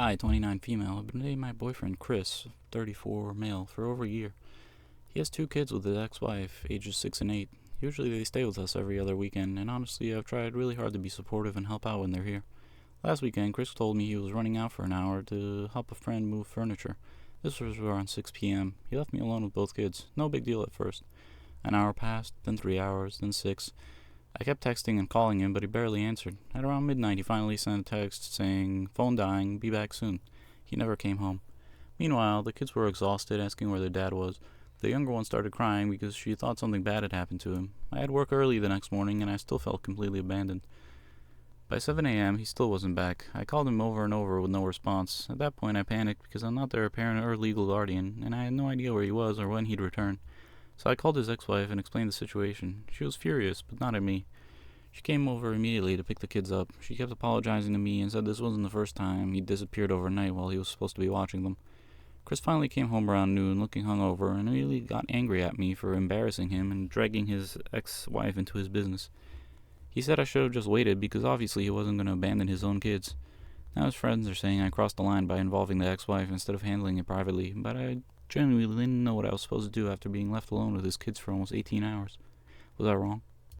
Hi, 29 female. I've been dating my boyfriend Chris, 34 male, for over a year. He has two kids with his ex-wife, ages 6 and 8. Usually they stay with us every other weekend, and honestly I've tried really hard to be supportive and help out when they're here. Last weekend, Chris told me he was running out for an hour to help a friend move furniture. This was around 6 p.m. He left me alone with both kids. No big deal at first. An hour passed, then 3 hours, then 6. I kept texting and calling him, but he barely answered. At around midnight, he finally sent a text saying, "Phone dying, be back soon." He never came home. Meanwhile, the kids were exhausted, asking where their dad was. The younger one started crying because she thought something bad had happened to him. I had work early the next morning, and I still felt completely abandoned. By 7 a.m., he still wasn't back. I called him over and over with no response. At that point, I panicked because I'm not their parent or legal guardian, and I had no idea where he was or when he'd return. So I called his ex-wife and explained the situation. She was furious, but not at me. She came over immediately to pick the kids up. She kept apologizing to me and said this wasn't the first time he'd disappeared overnight while he was supposed to be watching them. Chris finally came home around noon looking hungover and really got angry at me for embarrassing him and dragging his ex-wife into his business. He said I should have just waited because obviously he wasn't going to abandon his own kids. Now his friends are saying I crossed the line by involving the ex-wife instead of handling it privately, but I genuinely didn't know what I was supposed to do after being left alone with his kids for almost 18 hours. Was I wrong?